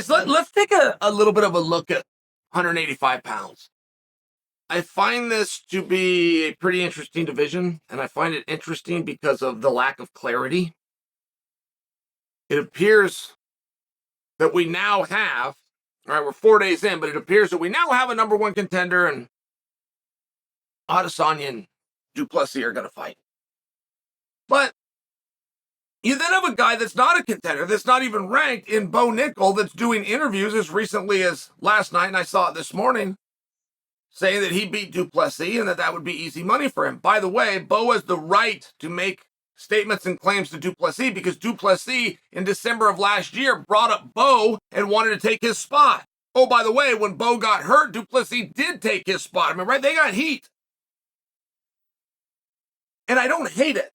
Guys, let's take a little bit of a look at 185 pounds. I find this to be a pretty interesting division, and I find it interesting because of the lack of clarity. It appears that we now have, all right, we're 4 days in, but it appears that we now have a number one contender, and Adesanya and Du Plessis are going to fight. But you then have a guy that's not a contender, that's not even ranked, in Bo Nickel, that's doing interviews as recently as last night, and I saw it this morning, saying that he beat Du Plessis and that would be easy money for him. By the way, Bo has the right to make statements and claims to Du Plessis because Du Plessis, in December of last year, brought up Bo and wanted to take his spot. Oh, by the way, when Bo got hurt, Du Plessis did take his spot. I mean, right? They got heat. And I don't hate it.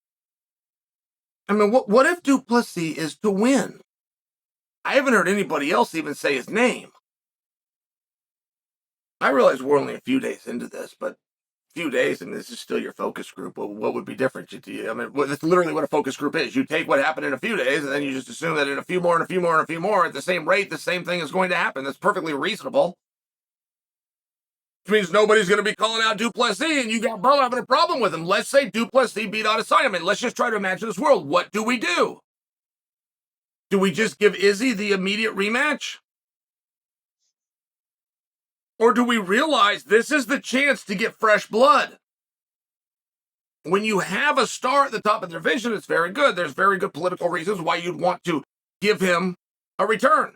I mean, what if Du Plessis is to win? I haven't heard anybody else even say his name. I realize we're only a few days into this, but a few days, and this is still your focus group. Well, what would be different to you? I mean, that's literally what a focus group is. You take what happened in a few days, and then you just assume that in a few more and a few more and a few more, at the same rate, the same thing is going to happen. That's perfectly reasonable. Which means nobody's going to be calling out Du Plessis, and you got Bo having a problem with him. Let's say Du Plessis beat Adesanya. I mean, let's just try to imagine this world. What do we do? Do we just give Izzy the immediate rematch? Or do we realize this is the chance to get fresh blood? When you have a star at the top of the division, it's very good. There's very good political reasons why you'd want to give him a return.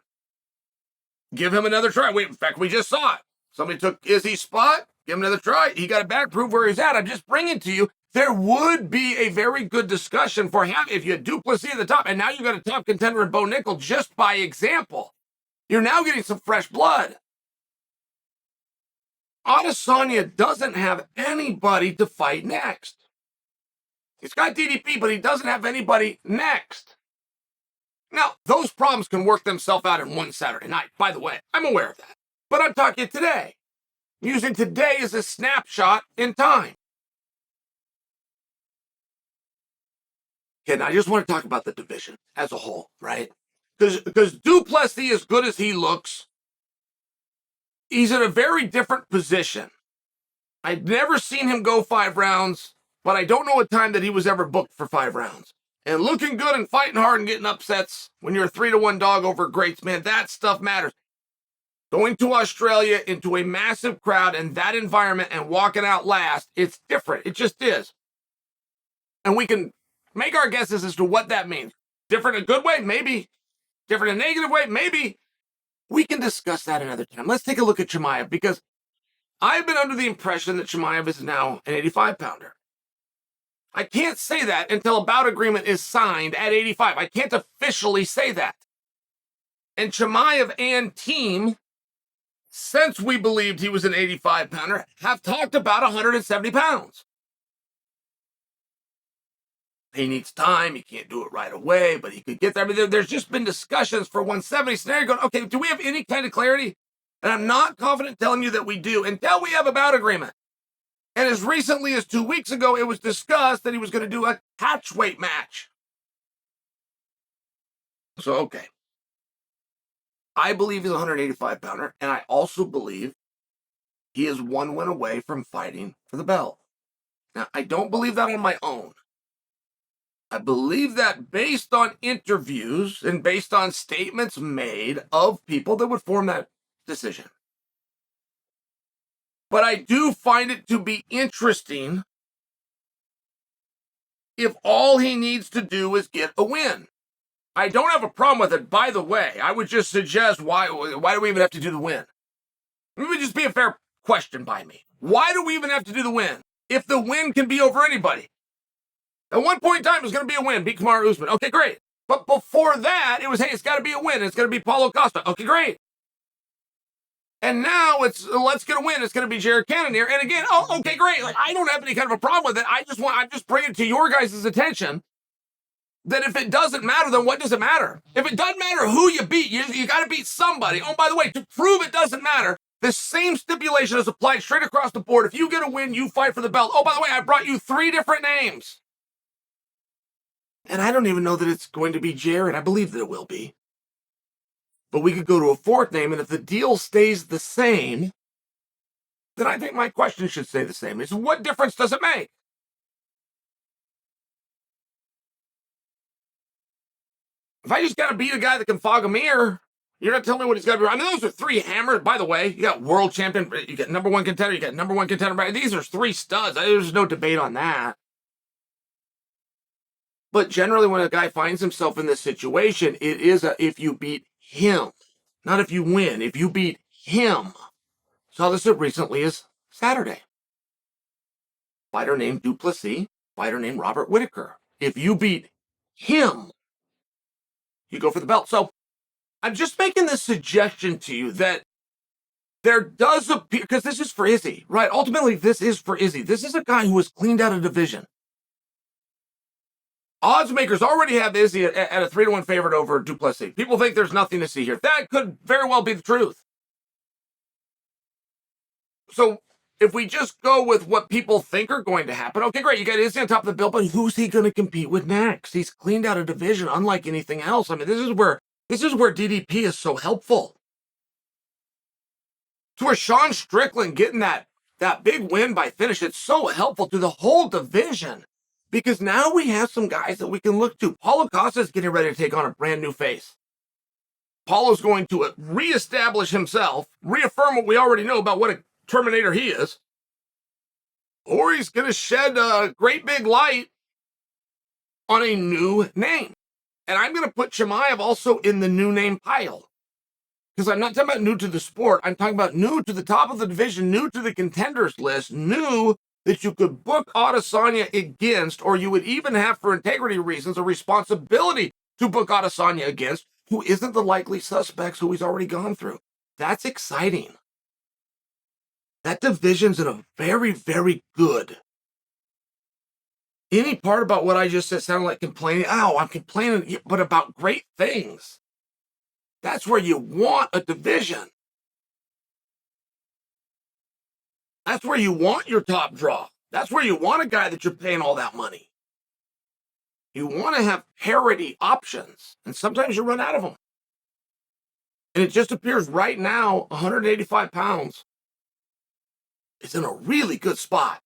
Give him another try. In fact, we just saw it. Somebody took Izzy's spot, give him another try. He got it back, prove where he's at. I'm just bringing to you, there would be a very good discussion for him if you had Du Plessis at the top, and now you've got a top contender in Bo Nickel just by example. You're now getting some fresh blood. Adesanya doesn't have anybody to fight next. He's got DDP, but he doesn't have anybody next. Now, those problems can work themselves out in one Saturday night. By the way, I'm aware of that. But I'm talking today. Using today as a snapshot in time. Okay, now I just want to talk about the division as a whole, right? Because Du Plessis, as good as he looks, he's in a very different position. I've never seen him go 5 rounds, but I don't know a time that he was ever booked for 5 rounds. And looking good and fighting hard and getting upsets when you're a 3-1 dog over greats, man, that stuff matters. Going to Australia into a massive crowd and that environment and walking out last, it's different. It just is. And we can make our guesses as to what that means. Different in a good way? Maybe. Different in a negative way? Maybe. We can discuss that another time. Let's take a look at Chimaev, because I've been under the impression that Chimaev is now an 85-pounder. I can't say that until a bout agreement is signed at 85. I can't officially say that. And Chimaev and team, since we believed he was an 85-pounder, have talked about 170 pounds. He needs time. He can't do it right away, but he could get there. I mean, there's just been discussions for 170 scenario going, okay, do we have any kind of clarity? And I'm not confident telling you that we do until we have a bout agreement. And as recently as 2 weeks ago, it was discussed that he was going to do a catchweight match. So, okay. I believe he's a 185-pounder, and I also believe he is 1 win away from fighting for the belt. Now, I don't believe that on my own. I believe that based on interviews and based on statements made of people that would form that decision. But I do find it to be interesting if all he needs to do is get a win. I don't have a problem with it. By the way, I would just suggest, why do we even have to do the win? It would just be a fair question by me. Why do we even have to do the win if the win can be over anybody? At one point in time, it was going to be a win, beat Kamaru Usman. Okay, great. But before that, it was, hey, it's got to be a win. It's going to be Paulo Costa. Okay, great. And now it's, let's get a win. It's going to be Jared Cannonier. And again, oh, okay, great. Like, I don't have any kind of a problem with it. I'm just bringing it to your guys' attention that if it doesn't matter, then what does it matter? If it doesn't matter who you beat, you got to beat somebody. Oh, by the way, to prove it doesn't matter, the same stipulation is applied straight across the board. If you get a win, you fight for the belt. Oh, by the way, I brought you 3 different names. And I don't even know that it's going to be Jared. I believe that it will be. but we could go to a fourth name, and if the deal stays the same, then I think my question should stay the same. Is what difference does it make? If I just got to beat a guy that can fog a mirror, you're not telling me what he's got to be. I mean, those are three hammers. By the way, you got world champion, you got number one contender, you got number one contender. These are three studs. There's no debate on that. But generally, when a guy finds himself in this situation, it is if you beat him, not if you win. If you beat him. Saw this as recently as Saturday. Fighter named Du Plessis, fighter named Robert Whittaker. If you beat him, you go for the belt. So I'm just making this suggestion to you that there does appear, because this is for Izzy, right? Ultimately, this is for Izzy. This is a guy who was cleaned out of division. Odds makers already have Izzy at a 3-1 favorite over Du Plessis. People think there's nothing to see here. That could very well be the truth. So if we just go with what people think are going to happen, okay, great, you got Izzy on top of the bill, but who's he going to compete with next? He's cleaned out a division unlike anything else. I mean, this is where DDP is so helpful. To where Sean Strickland getting that big win by finish, it's so helpful to the whole division because now we have some guys that we can look to. Paulo Costa is getting ready to take on a brand new face. Paulo's going to reestablish himself, reaffirm what we already know about what a Terminator he is, or he's going to shed a great big light on a new name. And I'm going to put Chimaev also in the new name pile. Because I'm not talking about new to the sport. I'm talking about new to the top of the division, new to the contenders list, new that you could book Adesanya against, or you would even have, for integrity reasons, a responsibility to book Adesanya against, who isn't the likely suspects who he's already gone through. That's exciting. That division's in a very, very good. Any part about what I just said sounded like complaining. Oh, I'm complaining, but about great things. That's where you want a division. That's where you want your top draw. That's where you want a guy that you're paying all that money. You want to have parity options, and sometimes you run out of them. And it just appears right now, 185 pounds is in a really good spot.